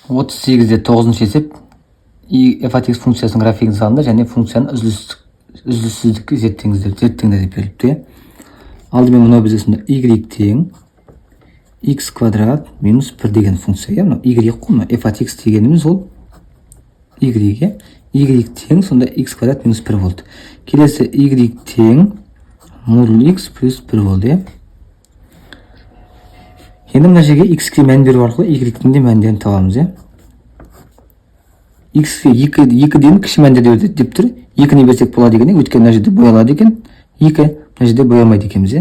38-де 9-шы есеп f от x функциясының графигін салыңдар және функцияны үзіліссіздікке зерттеңдер деп беріліпті. Алдымен мынау бізде сонда y тең x квадрат минус 1 деген функция. Мынау y қой, f от x дегеніміз ол y. Y тең сонда x квадрат минус 1 болды. Келесі y тең модуль x плюс 1 болды. Енді мына жерге x-ке мән беру арқылы y-дің де мәндерін табамыз. X-ке 2-ден кіші мәндерді деп тұр. 2-ні берсек болады екен, өйткені мына жерде боялады екен. 2 мына жерде боямайды екенбіз.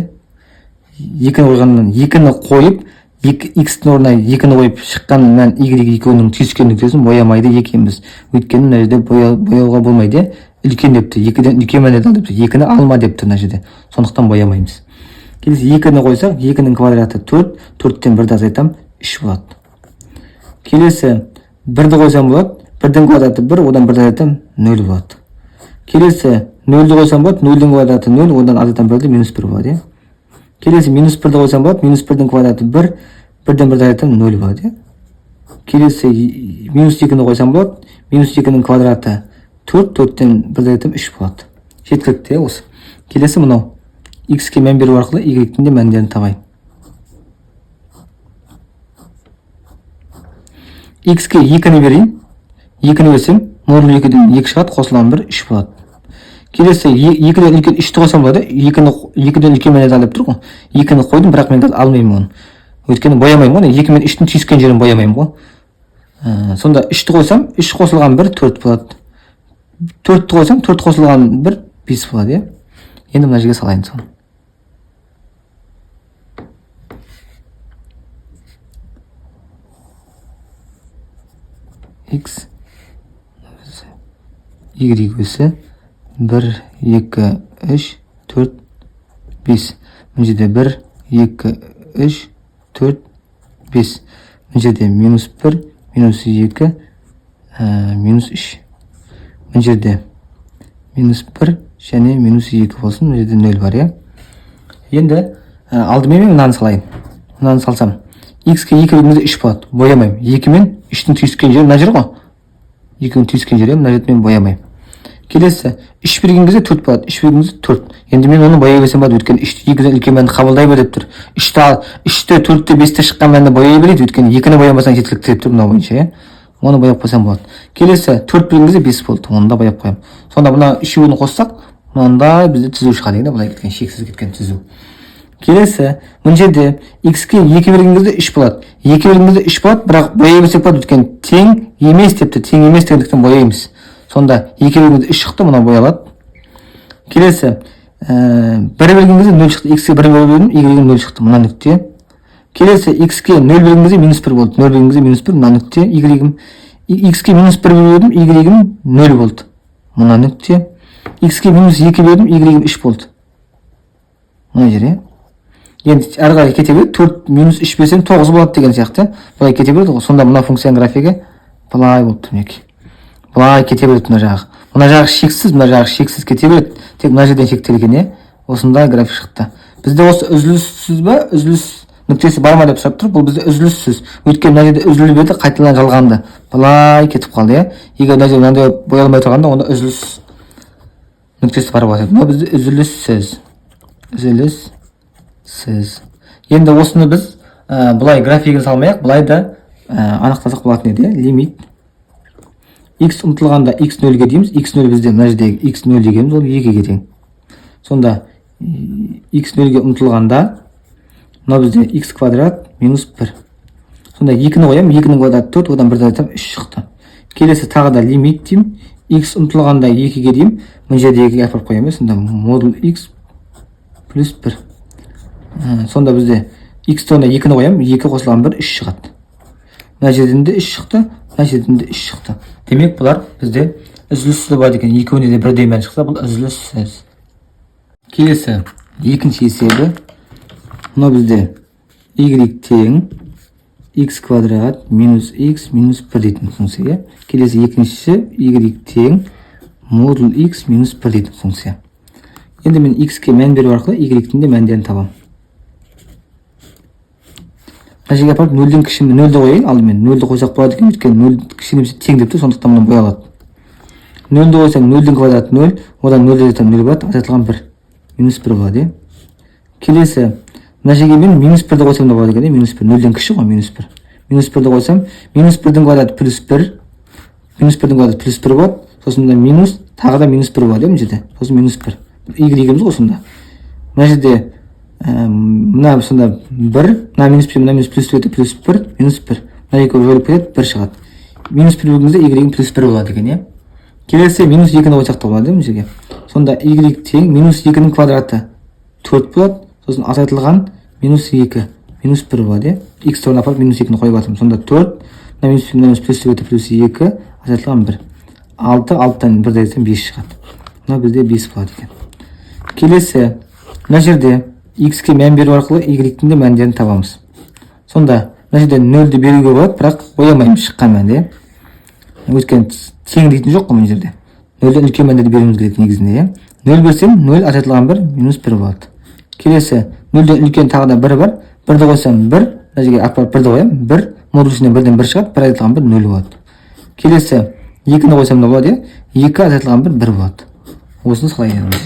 2-ні қойғаннан 2-ні қойып, x-дің орнына 2-ні қойып шыққан мән y екеуінің түйіскен нүктесін боямайды екенбіз. Өйткені мына жерде бояуға болмайды. Үлкен депті, 2-ден үлкен мәндерді ал депті. 2-ні алма депті мына жерде. Сондықтан боямаймыз. Келесі 2-ні қойсақ, 2-нің квадраты 4, 4-тен 1-ді азайтам, 3 болады. Келесі 1-ді қойсам болады, 1-дің квадраты 1, одан 1-ді азайтам 0 болады. Келесі 0-ді қойсам болады, 0-дің квадраты 0, одан азайтам 1-ді минус 1 болады. Келесі минус 1-ді қойсам болады, минус 1-дің квадраты 1, 1-ден 1-ді азайтам 0 болады. Келесі минус 2-ні қойсам болады, минус 2-нің квадраты 4, 4-тен 1-ді азайтам 3 болады. Жеткілікті осы. Келесі мынау. X-ке мән беру арқылы y-дің де мәндерін табайын. X-ке 2-ні берейін. 2-ні берсем, модуль 2-ден 2 шығады, қосылған 1, 3 болады. Келесі 2-ден үлкен 3-ті қосам болады. 2-ден үлкен мәнді алып тұр ғой. 2-ні қойдым, бірақ мен қазір алмаймын оны. Өйткені боямаймын ғой. 2 мен 3-тің түйіскен жерін боямаймын ғой. Сонда 3-ті қойсам, 3 қосылған 1, 4 болады. 4-ті қойсам, 4 қосылған 1, 5 болады. Енді мына жерге салайын соны. X y өсі 1, 2, 3, 4, 5. Мына жерде 1, 2, 3, 4, 5. Мына жерде минус 1, минус 2, минус 3. Мына жерде минус 1 және минус 2 болсын. Мына жерде 0 бар. Енді алдымен мынаны салайын. Мынаны салсам, x-ке 2 бөлгенде 3 болады. Боямаймын. 2 мен 3-тің түйіскен жері мына жер ғой. 2-нің түйіскен жері мына жерде мен боямаймын. Келесі 3 берген кезде 4 болады. 3 берген кезде 4. Енді мен оны бояй берсем болады, өйткені 2-ден үлкен мәнді қабылдай бер деп тұр. 3-те 4-те 5-те шыққан мәнді бояй береді, өйткені 2-ні боямасаң жеткілікті деп тұр мынау бойынша. Оны бояп қойсам болады. Келесі 4 берген кезде 5 болды. Оны да бояп қоямын. Сонда мына үшеуін қоссақ, мынандай бізде түзу шығады екен, былай кеткен шексіз кеткен түзу. Келесі мына жерде x-ке 2 берген кезде 3 болады. 2 берген кезде 3 болады, бірақ бояй берсек болады, өйткені тең емес депті. Тең емес дегендіктен бояймыз. Сонда 2 берген кезде 3 шықты, мына боялады. Келесі 1 берген кезде 0 шықты. X-ке 1 берген, y-ге 0 шықты. Мына нүкте. Келесі x-ке 0 берген кезде минус 1 болды. 0 берген кезде минус 1, мына нүкте. X-ке минус 1 бердім, y-ге 0 болды. Мына нүкте. X-ке минус 2 бердім, y-ге 3 болды. Мына жер. Енді әрі қарай кете береді. 4 минус 3 берсем 9 болады деген сияқты. Бұлай кете береді ғой. Сонда мына функцияның графигі бұлай болып тұр мінекей. Бұлай кете береді мына жағы. Мына жағы шексіз, мына жағы шексіз кете береді. Тек мына жерден шектелген. Осындай график шықты. Бізде осы үзіліссіз ба, үзіліс нүктесі бар ма деп сұрап тұр. Бұл бізде үзіліссіз. Өйткені мына жерде үзіліп еді, қайтадан жалғанды. Бұлай кетіп қалды. Егер мына жерде мынандай боялмай тұрғанда, онда үзіліс нүктесі бар болады. Мына бізде үзіліссіз. Енді осыны біз бұлай графигін салмайық, бұлай да анықтасақ болатын еді. Лимит x ұмтылғанда x 0-ге дейміз. x 0 бізде мына жердегі x 0 дегеніміз ол 2-ге тең. Сонда x 0-ге ұмтылғанда мына бізде x квадрат минус 1. Сонда 2-ні қоямын, 2-нің квадраты 4, одан 1-ді айтам 3 шықты. Келесі тағы да лимит деймін. x ұмтылғанда 2-ге деймін. Мына жердегі апарып қоямын. Сонда модуль x плюс 1. Сонда бізде x-ті 2-ні қоямын, 2 қосылған 1, 3 шығады. Мына жерден де 3 шықты, мына жерден де 3 шықты. Демек бұлар бізде үзіліссіз бар екен. Екеуіне де бірдей мән шықса, бұл үзіліссіз. Келесі екінші есебі. Мына бізде y тең x квадрат минус x минус 1 дейтін функция. Келесі екіншісі y тең модуль x минус 1 дейтін функция. Енді мен x-ке мән беру арқылы y-дің де мәндерін табамын. мына жерге апарып нөлден кіші нөлді қояйын алдымен. Нөлді қойсақ болады екен, өйткені нөл кіші немесе тең деп тұр, сондықтан мына боялады. Нөлді қойсам нөлдің квадраты 0, одан нөлді жетем 0 болады, азайтылған 1. Минус 1 болады, е. Келесі, мына жерге мен минус 1-ді қойсам да болады екен, минус 1, нөлден кіші ғой, минус 1. Минус 1-ді қойсам, минус 1-дің квадраты плюс 1, минус 1-дің квадраты плюс 1 болады, сосын да минус, тағы да минус 1 болады, мына жерде, сосын минус 1. Y-іміз ғой сонда. Мына жерде, мына сонда 1, мына минус 1, мына минус плюс 1, плюс 1, минус 1. Мына екі жойылып кетеді, 1 шығады. Минус 1 бөлгенде Y плюс 1 болады екен, е. Келесі минус 2-ні қойсақ та болады, мына жерге. Сонда Y тең минус 2-ның квадраты 4 болады, сосын азайтылған минус 2, минус 1 болады, е. X орнына апарып минус 2-ні қойып жатырмын. Сонда 4, мына минус 1, мына минус плюс 1, плюс 2, азайтылған 1. 6, 6-тан 1 десем 5 шығады. Мына бізде 5 болады екен. Келесі, мына жерде X-ке мән беру арқылы Y-дің де мәндерін табамыз. Сонда мына жерде 0-ді беруге болады, бірақ қоймаймыз шыққан мәнде. Өйткені тең дейтін жоқ қой мына жерде. 0-ден үлкен мәндерді беруіміз керек негізінде. 0 берсем 0 азайтылған 1 минус 1 болады. Келесі 0-ден үлкен тағы да 1 бар. 1-ді қойсам 1, мына жерге апарып 1-ді қоямын. 1 модулісінен 1-ден 1 шығады, 1 азайтылған 1 0 болады. Келесі 2-ні қойсам да болады, 2 азайтылған 1 болады. Осыны солай жазамыз.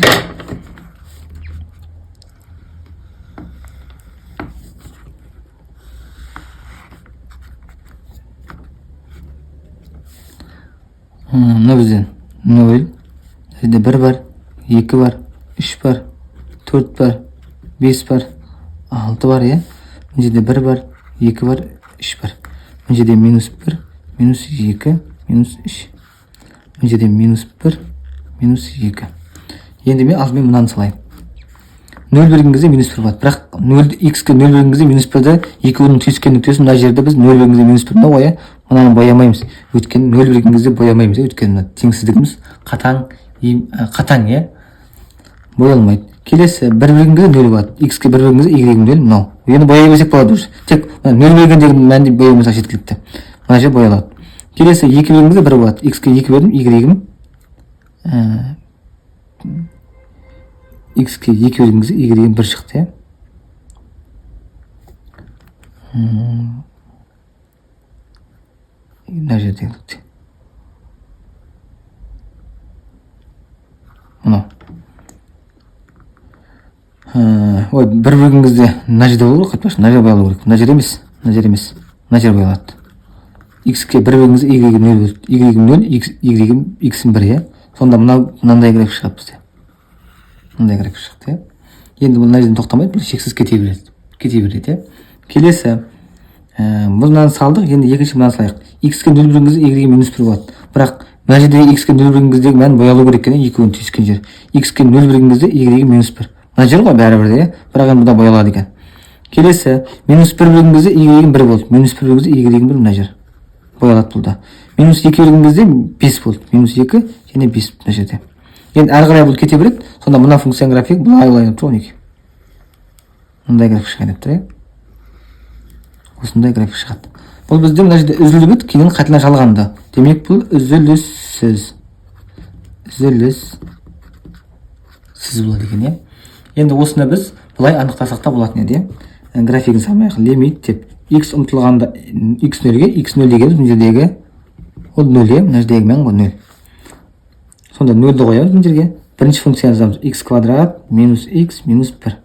Мына бізден 0, жерде 1 бар, 2 бар, 3 бар, 4 бар, 5 бар, 6 бар, е. Мына жерде 1 бар, 2 бар, 3 бар. Мына жерде минус 1, минус 2, минус 3. Мына жерде минус 1, минус 2. Енді мен алдымен мынаны салайын. 0 берген кезде минус 1 болады. Бірақ X-ке 0 берген кезде минус 1-ді 2-ның түйіскен нүктесі мына жерде біз 0 берген кезде минус 1-ді қоя. Мынаны боямаймыз. Өйткені 0 берген кезде боямаймыз. Өйткені теңсіздігіміз қатаң, е. Боялмайды. Келесі 1 берген кезде 0 болады. X-ке 1 берген кезде Y 0, мынау. Енді бояй берсек болады уже. Тек 0 бергендегі мәнді боямасақ жеткілікті. Мына жер боялады. Келесі 2 берген кезде 1 болады. X-ке 2 бердім, Y-ім X-ке 2 берген кезде Y-ім 1 шықты, е. Мына жерде келді. Мынау. Ой, 1 берген кезде мына жерде болу керек, қайтпашы, мына жер боялу керек. Мына жер емес, мына жер емес. Мына жер боялады. X-ке 1 берген кезде Y-ім 0 болды. Y-ім 0, X-ім 1, е. Сонда мынандай график шығады бізде. Мынандай график шықты, е. Енді мына жерден тоқтамайды, бұл шексіз кете береді, е. Келесі, біз мынаны салдық, енді екінші мынаны салайық. X-ке 0 берген кезде Y-ге минус 1 болады. Бірақ мына жерде X-ке 0 берген кездегі мән боялу керек екен, екеуін түйіскен жер. X-ке 0 берген кезде Y-ге минус 1. Мына жер ғой бәрібір де, бірақ енді бұда боялады екен. Келесі, минус 1 берген кезде Y-ге 1 болды. Минус 1 берген кезде Y-ге 1 мына жер. Боялады бұлда. Минус 2 берген кезде 5 болды. Минус 2 және 5 мына жерде. Енді әрі қарай бұл кете береді. Сонда мына функцияның график былай деп тұр 12. Мындай график шығады деп тұр, е. Осындай график шығады. Бұл бізде мына жерде үзіліп еді, кейін қайтадан жалғанды. Демек бұл үзіліссіз. Үзіліссіз болады екен, е. Енді осыны біз былай анықтасақ та болатын еді, е. Графигін салмайық, лимит деп. X ұмтылғанда X 0-ге, X 0 дегеніміз мына жердегі ол 0, е. Мына жердегі мән ғой 0. Сонда 0-ді қоямыз мына жерге. Бірінші функцияны жазамыз. X квадрат минус X минус 1.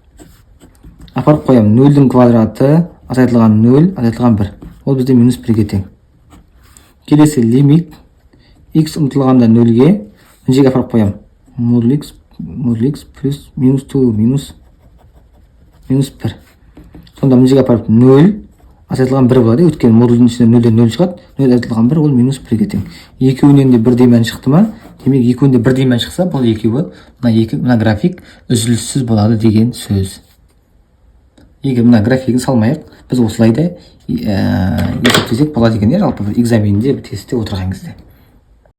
Апарып қоямын. 0-дің квадраты азайтылған 0, азайтылған 1. Ол бізде минус 1-ге тең. Келесі лимит X ұмтылғанда 0-ге, мына жерге апарып қоямын. Модуль X плюс минус 2 минус 1. Сонда мына жерге апарып 0, азайтылған 1 болады. Өйткені модульдің ішінде 0-ден 0 шығады. 0 азайтылған 1 ол минус 1-ге тең. Екеуінен де бірдей мән шықты ма? Демек екеуінде бірдей мән шықса, бұл екеуі, мына график үзіліссіз болады деген сөз. Егер мына графигін салмайық, біз осылайда есептесек болады екен, жалпы экзаменде тестте отырған кезде.